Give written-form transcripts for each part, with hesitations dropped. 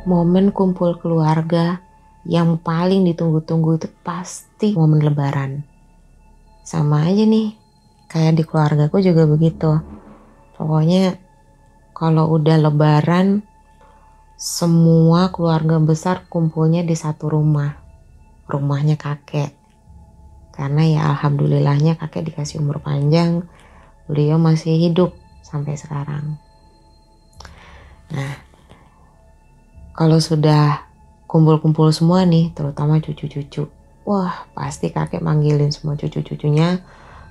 momen kumpul keluarga yang paling ditunggu-tunggu itu pasti momen lebaran. Sama aja nih, kayak di keluargaku juga begitu. Pokoknya kalau udah lebaran, semua keluarga besar kumpulnya di satu rumah. Rumahnya kakek. Karena ya alhamdulillahnya kakek dikasih umur panjang, beliau masih hidup sampai sekarang. Nah, kalau sudah kumpul-kumpul semua nih, terutama cucu-cucu, wah pasti kakek manggilin semua cucu-cucunya,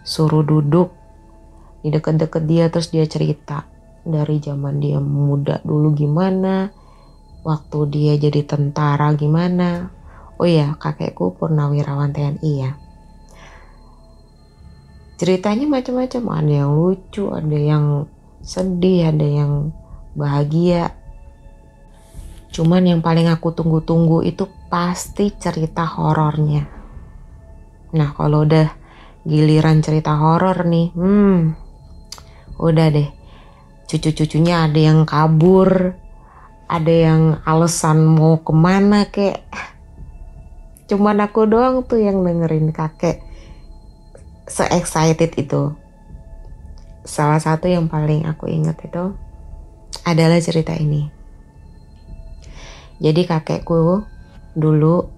suruh duduk di deket-deket dia, terus dia cerita dari zaman dia muda dulu gimana, waktu dia jadi tentara gimana. Oh ya, kakekku purnawirawan TNI ya. Ceritanya macam-macam, ada yang lucu, ada yang sedih, ada yang bahagia. Cuman yang paling aku tunggu-tunggu itu pasti cerita horornya. Nah kalau udah giliran cerita horor nih, udah deh. Cucu-cucunya ada yang kabur, ada yang alasan mau kemana kek. Cuman aku doang tuh yang dengerin kakek se-excited itu. Salah satu yang paling aku ingat itu adalah cerita ini. Jadi kakekku dulu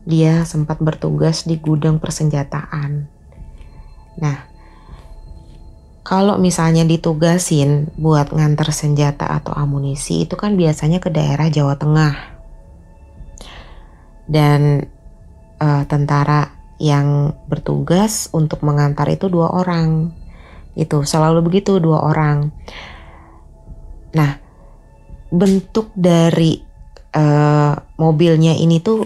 dia sempat bertugas di gudang persenjataan. Nah, kalau misalnya ditugasin buat nganter senjata atau amunisi itu kan biasanya ke daerah Jawa Tengah. Dan tentara yang bertugas untuk mengantar itu 2 orang. Itu selalu begitu, 2 orang. Nah, bentuk dari mobilnya ini tuh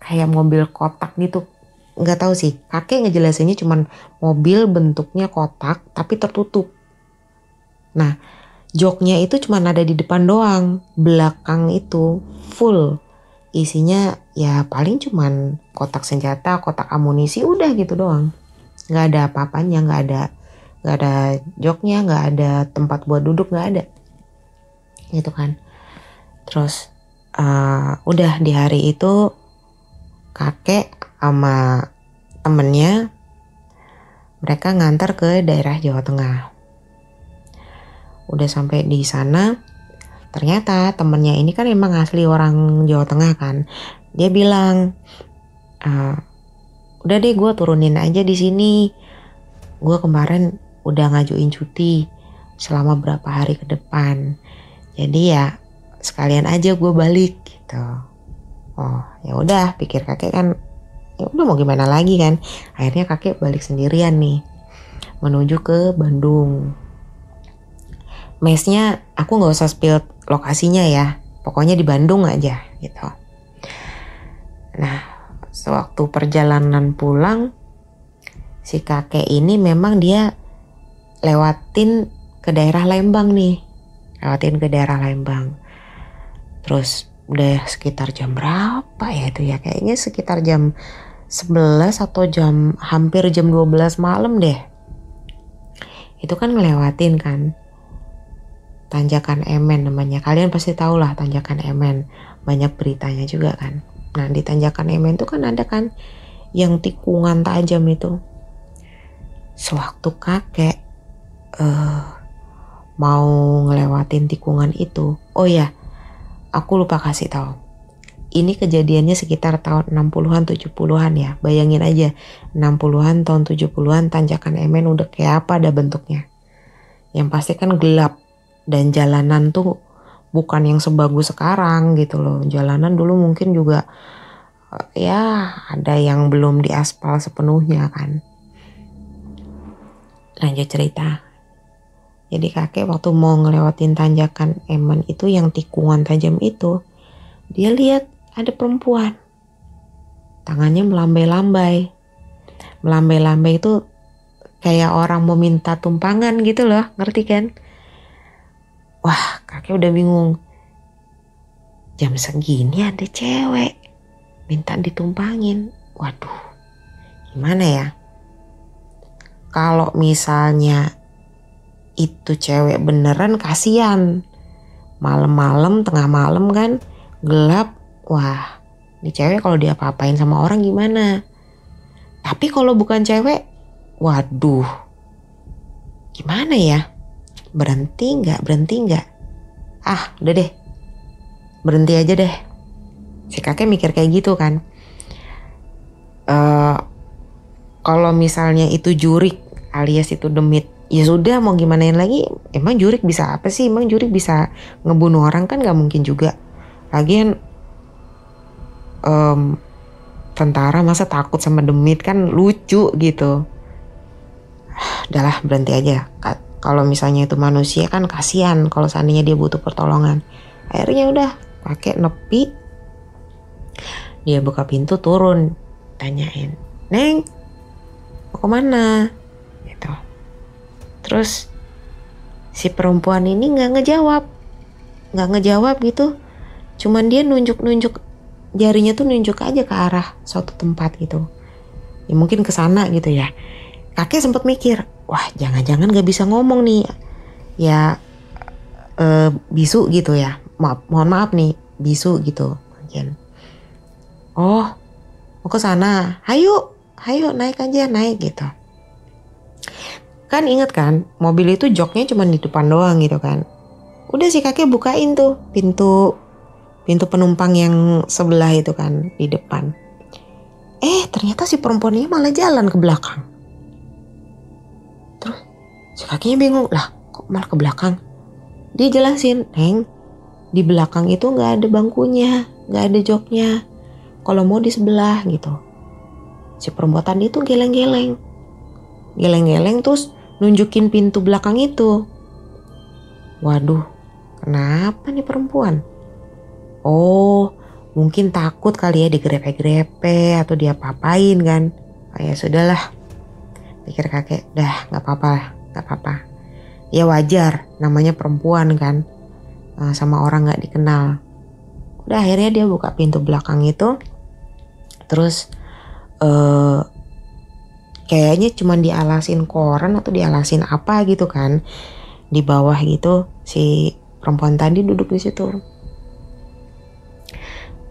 kayak mobil kotak gitu. Nggak tahu sih, kakek ngejelasinnya cuman mobil bentuknya kotak tapi tertutup. Nah, joknya itu cuman ada di depan doang, belakang itu full. Isinya ya paling cuman kotak senjata, kotak amunisi, udah gitu doang. Nggak ada apa-apanya, nggak ada joknya, nggak ada tempat buat duduk, nggak ada. Gitu kan. Terus udah di hari itu kakek sama temennya mereka ngantar ke daerah Jawa Tengah. Udah sampai di sana, ternyata temennya ini kan emang asli orang Jawa Tengah kan. Dia bilang, udah deh gue turunin aja di sini. Gue kemarin udah ngajuin cuti selama berapa hari ke depan. Jadi ya sekalian aja gue balik gitu. Oh ya udah, pikir kakek kan ya udah mau gimana lagi kan. Akhirnya kakek balik sendirian nih menuju ke Bandung. Mesnya aku nggak usah spill lokasinya ya, pokoknya di Bandung aja gitu. Nah sewaktu perjalanan pulang, si kakek ini memang dia lewatin ke daerah Lembang nih, Terus udah sekitar jam berapa ya itu ya, kayaknya sekitar jam 11 atau hampir jam 12 malam deh. Itu kan ngelewatin kan Tanjakan Emen namanya. Kalian pasti tahu lah Tanjakan Emen, banyak beritanya juga kan. Nah di Tanjakan Emen itu kan ada kan yang tikungan tajam itu. Sewaktu kakek mau ngelewatin tikungan itu, oh ya aku lupa kasih tahu. Ini kejadiannya sekitar tahun 60-an 70-an ya. Bayangin aja 60-an tahun 70-an Tanjakan Emen udah kayak apa ada bentuknya. Yang pasti kan gelap dan jalanan tuh bukan yang sebagus sekarang gitu loh. Jalanan dulu mungkin juga ya ada yang belum diaspal sepenuhnya kan. Lanjut cerita. Jadi kakek waktu mau ngelewatin Tanjakan Emen itu yang tikungan tajam itu, dia lihat ada perempuan. Tangannya melambai-lambai. Melambai-lambai itu kayak orang mau minta tumpangan gitu loh, ngerti kan? Wah, kakek udah bingung. Jam segini ada cewek minta ditumpangin. Waduh, gimana ya? Kalau misalnya itu cewek beneran, kasihan. malam-malam, tengah malam kan, gelap. Wah, ini cewek kalau dia apa-apain sama orang gimana? Tapi kalau bukan cewek, waduh, gimana ya? Berhenti nggak? Ah, udah deh, berhenti aja deh. Si kakek mikir kayak gitu kan. Kalau misalnya itu jurik alias itu demit, ya sudah, mau gimanain lagi. Emang jurik bisa apa sih? Emang jurik bisa ngebunuh orang kan? Gak mungkin juga. Lagian tentara masa takut sama demit, kan lucu gitu. Udahlah, berhenti aja. Kalau misalnya itu manusia kan kasihan kalau seandainya dia butuh pertolongan. Akhirnya udah, kakek nepi. Dia buka pintu, turun, tanyain, "Neng, mau kemana?" Gitu. Terus si perempuan ini nggak ngejawab gitu. Cuman dia nunjuk jarinya tuh, nunjuk aja ke arah suatu tempat gitu. Ya mungkin ke sana gitu ya. Kakek sempat mikir, wah jangan-jangan nggak bisa ngomong nih. Ya bisu gitu ya. Mohon maaf nih, bisu gitu mungkin. Oh, mau ke sana. Hayu naik aja, naik gitu. Kan inget kan, mobil itu joknya cuma di depan doang gitu kan. Udah si kakek bukain tuh pintu penumpang yang sebelah itu kan, di depan. Ternyata si perempuan ini malah jalan ke belakang. Terus si kakeknya bingung, lah kok malah ke belakang? Dia jelasin, "Neng, di belakang itu gak ada bangkunya, gak ada joknya. Kalau mau di sebelah," gitu. Si perempuan itu geleng-geleng terus nunjukin pintu belakang itu. Waduh, kenapa nih perempuan? Oh, mungkin takut kali ya digrepe-grepe atau dia papain kan. Ya sudahlah, pikir kakek, dah nggak apa-apa. Ya wajar, namanya perempuan kan, sama orang nggak dikenal. Udah, akhirnya dia buka pintu belakang itu. Terus kayaknya cuma dialasin koran atau dialasin apa gitu kan, di bawah gitu. Si perempuan tadi duduk di situ.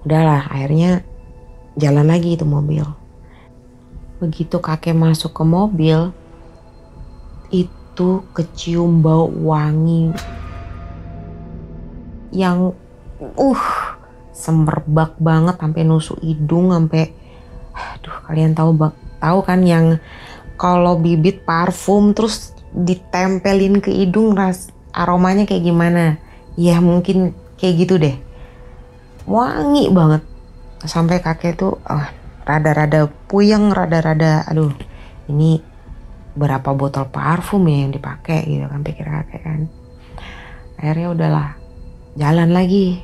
Udahlah, akhirnya jalan lagi itu mobil. Begitu kakek masuk ke mobil, itu kecium bau wangi yang semerbak banget sampai nusuk hidung, sampai kalian tahu kan yang kalau bibit parfum terus ditempelin ke hidung, aromanya kayak gimana? Ya mungkin kayak gitu deh. Wangi banget. Sampai kakek tuh rada-rada puyeng, aduh, ini berapa botol parfum ya yang dipakai gitu kan, pikir kakek kan. Akhirnya udahlah, jalan lagi.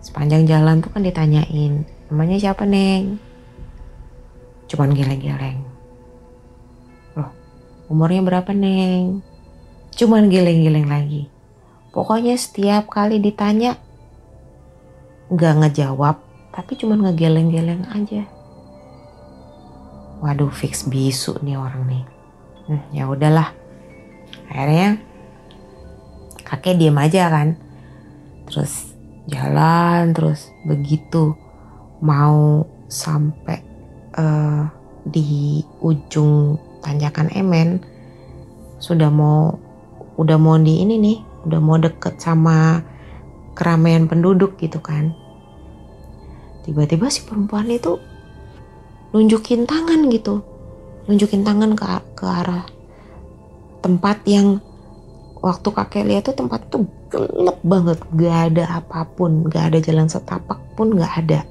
Sepanjang jalan tuh kan ditanyain, "Namanya siapa, Neng?" Cuman geleng-geleng. "Loh, umurnya berapa, Neng?" Cuman geleng-geleng lagi. Pokoknya setiap kali ditanya nggak ngejawab, tapi cuman ngegeleng-geleng aja. Waduh, fix bisu nih orang nih. Ya udahlah. Akhirnya kakek diem aja kan. Terus jalan terus. Begitu mau sampai di ujung tanjakan Emen, udah mau di ini nih, udah mau deket sama keramaian penduduk gitu kan. Tiba-tiba si perempuan itu nunjukin tangan ke arah tempat yang waktu kakek lihat tuh, tempat tuh gelap banget, gak ada apapun, gak ada jalan setapak pun, gak ada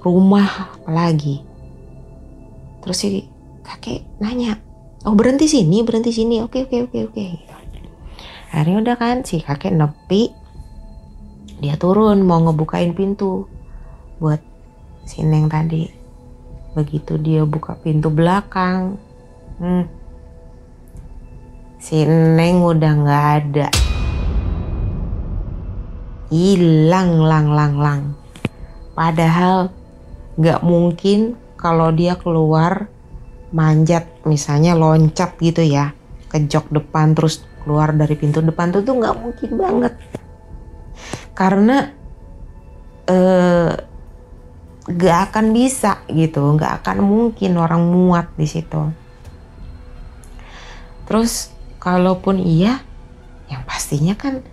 rumah apalagi. Terus si kakek nanya, "Oh, berhenti sini, oke. Akhirnya udah kan, si kakek nepi, dia turun mau ngebukain pintu buat si Neng tadi. Begitu dia buka pintu belakang, si Neng udah nggak ada, hilang lang. Padahal nggak mungkin kalau dia keluar manjat, misalnya loncat gitu ya ke jok depan terus keluar dari pintu depan tuh nggak mungkin banget, karena nggak akan bisa gitu, nggak akan mungkin orang muat di situ. Terus kalaupun iya, yang pastinya kan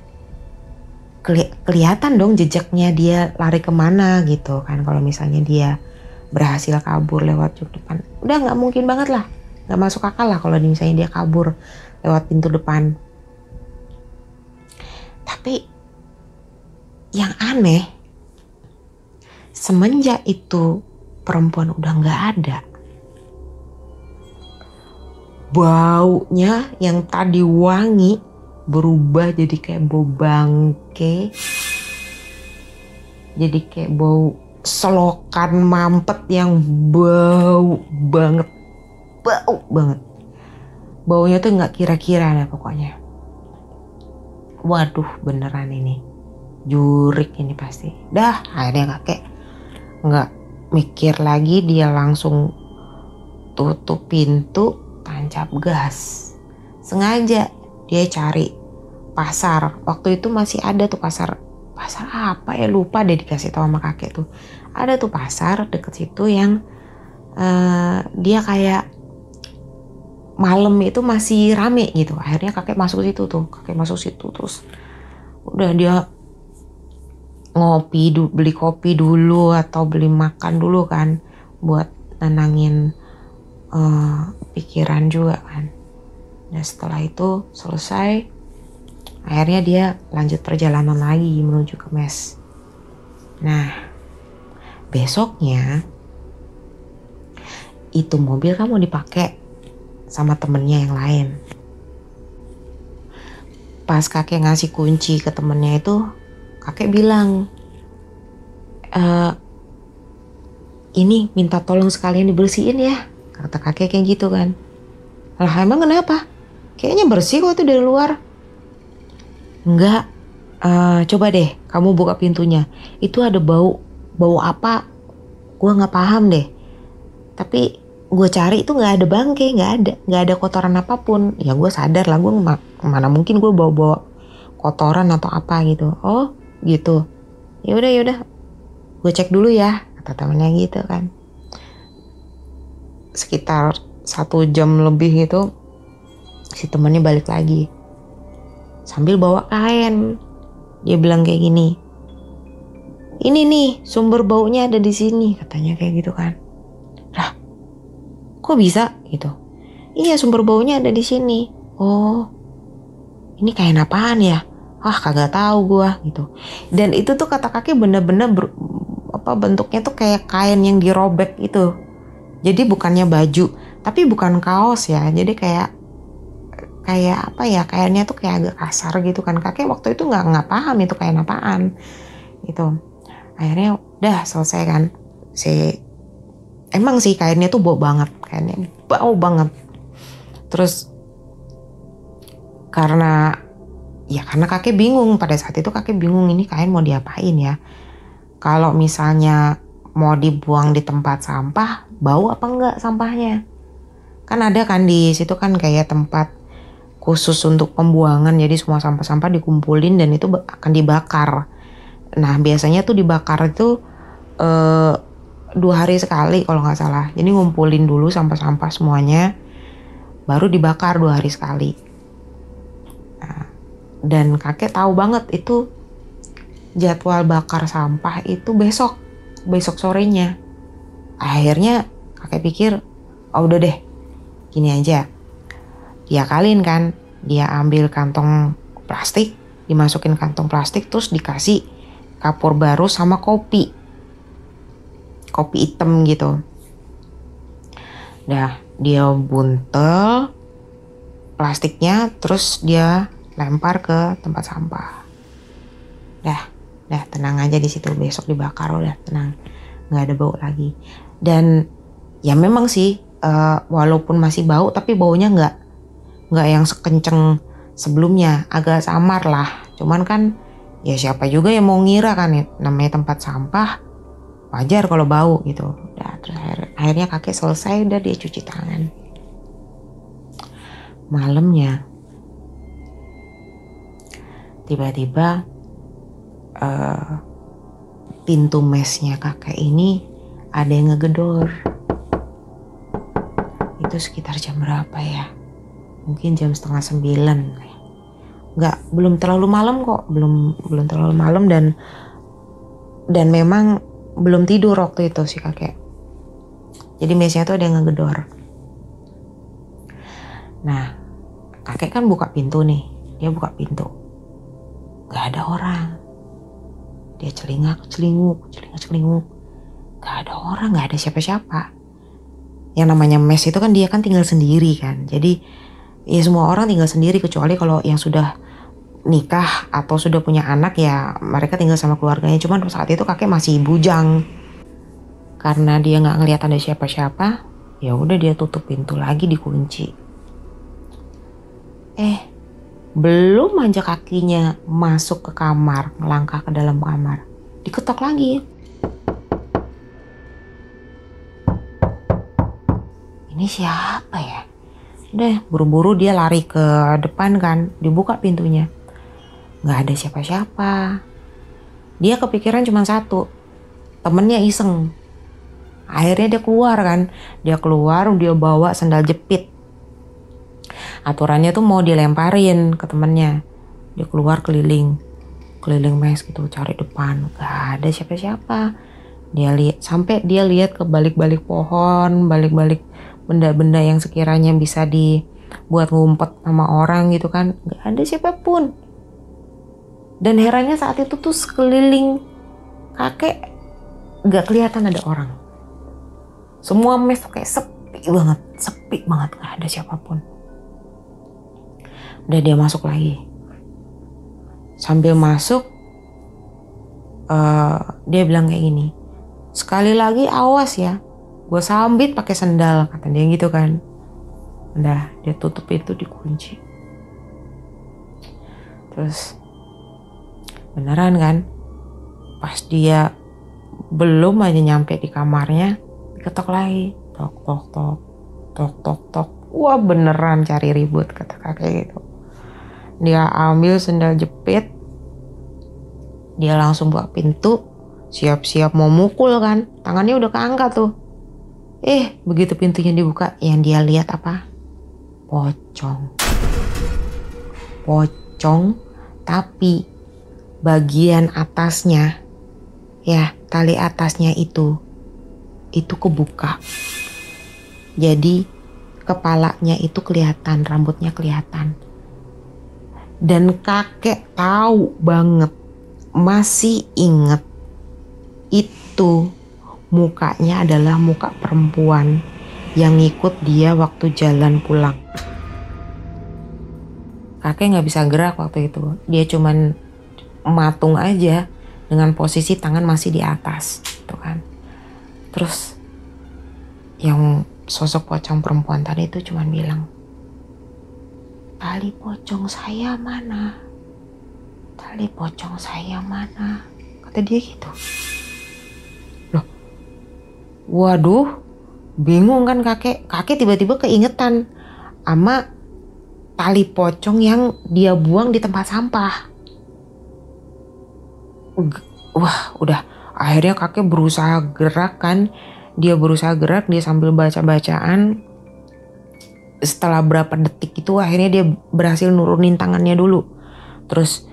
kelihatan dong jejaknya dia lari kemana gitu kan. Kalau misalnya dia berhasil kabur lewat jok depan, udah nggak mungkin banget lah, nggak masuk akal lah kalau misalnya dia kabur lewat pintu depan. Tapi yang aneh, semenjak itu perempuan udah nggak ada, baunya yang tadi wangi berubah jadi kayak bau bangke, jadi kayak bau selokan mampet yang bau banget. Baunya tuh nggak kira-kira dah pokoknya. Waduh, beneran ini jurik ini pasti. Dah, akhirnya kakek nggak mikir lagi, dia langsung tutup pintu, tancap gas. Sengaja dia cari pasar. Waktu itu masih ada tuh pasar apa ya, lupa deh, dikasih tahu sama kakek tuh. Ada tuh pasar deket situ yang dia kayak malam itu masih rame gitu. Akhirnya kakek masuk situ terus udah dia beli kopi dulu atau beli makan dulu kan, buat nenangin pikiran juga kan. Dan setelah itu selesai, akhirnya dia lanjut perjalanan lagi menuju ke mes. Nah, besoknya itu mobil kan mau dipakai sama temennya yang lain. Pas kakek ngasih kunci ke temennya itu, kakek bilang, ini minta tolong sekalian dibersihin ya, kata kakek kayak gitu kan. Lah emang kenapa? Kayaknya bersih kok itu dari luar. Enggak, coba deh kamu buka pintunya. Itu ada bau apa? Gue nggak paham deh. Tapi gue cari itu nggak ada bangke, nggak ada kotoran apapun. Ya gue sadar lah, gue mana mungkin gue bawa kotoran atau apa gitu. Oh gitu. Ya udah. Gue cek dulu ya, kata temennya gitu kan. Sekitar 1 jam lebih itu si temennya balik lagi sambil bawa kain. Dia bilang kayak gini, ini nih sumber baunya ada di sini, katanya kayak gitu kan. Lah, kok bisa gitu? Iya, sumber baunya ada di sini. Oh, ini kain apaan ya? Ah, kagak tahu gua gitu. Dan itu tuh kata kakek bener-bener bentuknya tuh kayak kain yang dirobek itu. Jadi bukannya baju, tapi bukan kaos ya. Jadi kayak apa ya, kainnya tuh kayak agak kasar gitu kan. Kakek waktu itu nggak paham itu kain apaan gitu. Akhirnya udah selesai kan. Emang sih kainnya tuh bau banget, kainnya bau banget. Terus karena kakek bingung, pada saat itu kakek bingung ini kain mau diapain ya. Kalau misalnya mau dibuang di tempat sampah, bau apa enggak sampahnya? Kan ada kan di situ kan kayak tempat khusus untuk pembuangan, jadi semua sampah-sampah dikumpulin dan itu akan dibakar. Nah biasanya tuh dibakar itu 2 hari sekali kalau nggak salah. Jadi ngumpulin dulu sampah-sampah semuanya, baru dibakar 2 hari sekali. Nah, dan kakek tahu banget itu jadwal bakar sampah itu besok sorenya. Akhirnya kakek pikir, oh udah deh, gini aja. Dia kaliin kan, dia ambil kantong plastik, dimasukin kantong plastik, terus dikasih kapur baru sama kopi hitam gitu. Dah dia buntel plastiknya, terus dia lempar ke tempat sampah. Dah tenang aja di situ, besok dibakar udah tenang, nggak ada bau lagi. Dan ya memang sih walaupun masih bau, tapi baunya nggak yang sekenceng sebelumnya, agak samar lah. Cuman kan ya siapa juga yang mau ngira kan ya, namanya tempat sampah, wajar kalau bau gitu. Udah, terus akhirnya kakek selesai, udah dia cuci tangan. Malamnya tiba-tiba pintu mesnya kakek ini ada yang ngegedor. Itu sekitar jam berapa ya? Mungkin jam 8:30. Belum terlalu malam kok, belum terlalu malam, dan memang belum tidur waktu itu si kakek. Jadi mesnya tuh ada yang ngegedor. Nah, kakek kan buka pintu nih, dia buka pintu, gak ada orang. Dia celingak-celinguk, gak ada orang, gak ada siapa-siapa. Yang namanya mes itu kan dia kan tinggal sendiri kan, jadi ya semua orang tinggal sendiri kecuali kalau yang sudah nikah atau sudah punya anak ya mereka tinggal sama keluarganya. Cuman saat itu kakek masih bujang. Karena dia nggak ngeliat ada siapa-siapa, ya udah dia tutup pintu lagi, dikunci. Belum aja kakinya masuk ke kamar, melangkah ke dalam kamar, diketok lagi. Ini siapa ya? Udah buru-buru dia lari ke depan kan, dibuka pintunya. Nggak ada siapa-siapa. Dia kepikiran cuma satu, temennya iseng. Akhirnya dia keluar kan, dia bawa sandal jepit. Aturannya tuh mau dilemparin ke temennya. Dia keluar keliling mes gitu, cari depan, gak ada siapa-siapa. Sampai dia lihat ke balik-balik pohon, balik-balik benda-benda yang sekiranya bisa dibuat ngumpet sama orang gitu kan, gak ada siapapun. Dan herannya saat itu tuh sekeliling kakek gak kelihatan ada orang. Semua mes tuh kayak sepi banget, gak ada siapapun. Udah dia masuk lagi. Sambil masuk, dia bilang kayak gini, sekali lagi awas ya, gue sambit pakai sendal, kata dia gitu kan. Udah dia tutup itu, dikunci. Terus beneran kan, pas dia belum aja nyampe di kamarnya, diketok lagi, tok. Wah beneran cari ribut, kata kakek gitu. Dia ambil sendal jepit, dia langsung buka pintu, siap-siap mau mukul kan, tangannya udah keangkat tuh. Begitu pintunya dibuka, yang dia lihat apa? Pocong, tapi bagian atasnya, ya tali atasnya itu kebuka. Jadi kepalanya itu kelihatan, rambutnya kelihatan. Dan kakek tahu banget, masih inget, itu mukanya adalah muka perempuan yang ngikut dia waktu jalan pulang. Kakek gak bisa gerak waktu itu, dia cuman matung aja dengan posisi tangan masih di atas gitu kan. Terus yang sosok pocong perempuan tadi itu cuman bilang, tali pocong saya mana? Tali pocong saya mana? Kata dia gitu. Loh, waduh, bingung kan kakek. Kakek tiba-tiba keingetan sama tali pocong yang dia buang di tempat sampah. Wah, udah. Akhirnya kakek berusaha gerak kan. Dia sambil baca-bacaan. Setelah berapa detik itu akhirnya dia berhasil nurunin tangannya dulu. Terus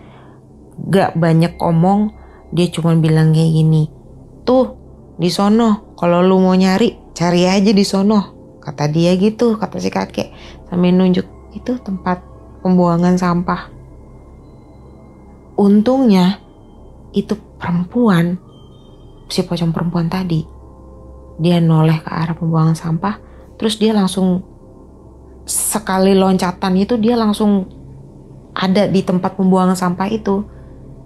gak banyak omong, dia cuma bilang kayak gini, tuh di sono, kalau lu mau nyari, cari aja di sono, kata dia gitu, kata si kakek sambil nunjuk itu tempat pembuangan sampah. Untungnya itu perempuan, si pocong perempuan tadi, dia noleh ke arah pembuangan sampah, terus dia langsung sekali loncatan itu dia langsung ada di tempat pembuangan sampah itu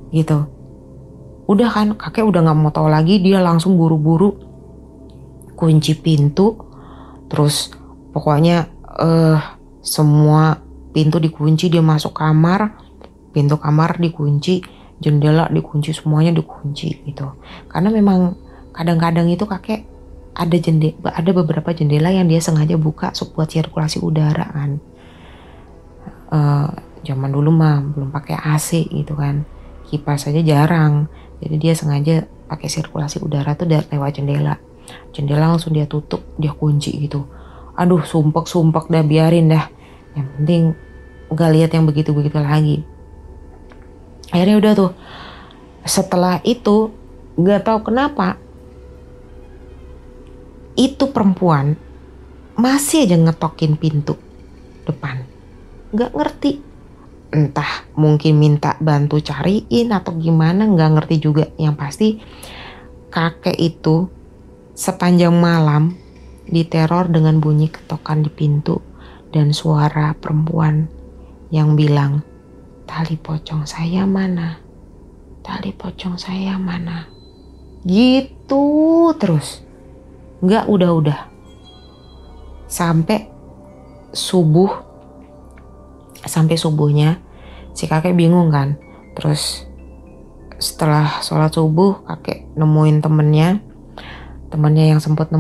gitu. Udah kan kakek udah gak mau tahu lagi, dia langsung buru-buru kunci pintu. Terus pokoknya semua pintu dikunci, dia masuk kamar, pintu kamar dikunci, jendela dikunci, semuanya dikunci gitu. Karena memang kadang-kadang itu kakek ada beberapa jendela yang dia sengaja buka buat sirkulasi udara kan. zaman dulu mah belum pakai AC gitu kan, kipas aja jarang, jadi dia sengaja pakai sirkulasi udara tuh lewat jendela langsung dia tutup, dia kunci gitu. Aduh, sumpek dah, biarin dah, yang penting gak lihat yang begitu-begitu lagi. Akhirnya udah tuh, setelah itu gak tahu kenapa itu perempuan masih aja ngetokin pintu depan. Gak ngerti, entah mungkin minta bantu cariin atau gimana, gak ngerti juga. Yang pasti kakek itu sepanjang malam diteror dengan bunyi ketokan di pintu dan suara perempuan yang bilang, tali pocong saya mana? Tali pocong saya mana? Gitu terus. Nggak udah. Sampai subuhnya si kakek bingung kan. Terus setelah sholat subuh kakek nemuin temennya yang sempet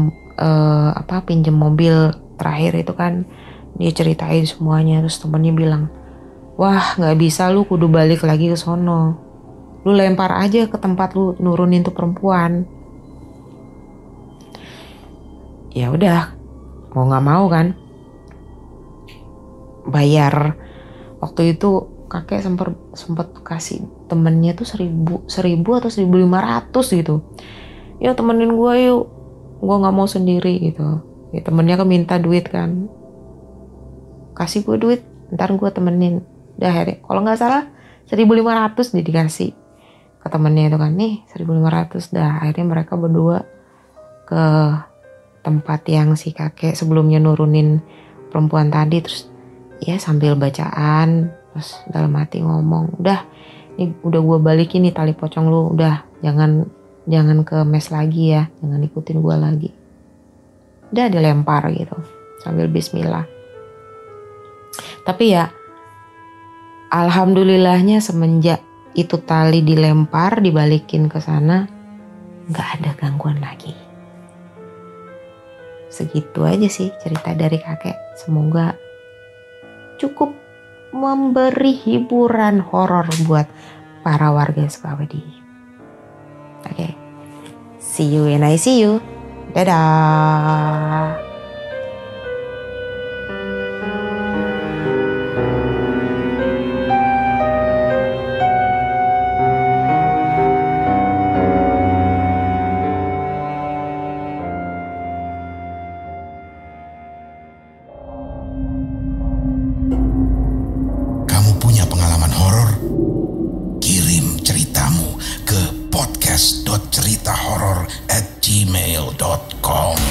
pinjem mobil terakhir itu kan. Dia ceritain semuanya, terus temennya bilang, wah nggak bisa, lu kudu balik lagi ke sono, lu lempar aja ke tempat lu nurunin tuh perempuan. Ya udah, mau nggak mau kan, bayar. Waktu itu kakek sempet kasih temennya tuh 1.000 atau 1.500 gitu. Ya temenin gue yuk, gue nggak mau sendiri gitu. Ya temennya kan minta duit kan, kasih gue duit, ntar gue temenin. Udah akhirnya kalau nggak salah 1.500 dia dikasih ke temennya itu kan, nih 1.500. Dah akhirnya mereka berdua ke tempat yang si kakek sebelumnya nurunin perempuan tadi. Terus ya sambil bacaan, terus dalam hati ngomong, udah ini udah gue balikin nih tali pocong lu, udah jangan ke mes lagi ya, jangan ikutin gue lagi. Udah dilempar gitu sambil bismillah. Tapi ya alhamdulillahnya semenjak itu tali dilempar, dibalikin ke sana, nggak ada gangguan lagi. Segitu aja sih cerita dari kakek. Semoga cukup memberi hiburan horor buat para warga Sukawati. Oke. See you and I see you. Dadah. podcast.ceritahoror@gmail.com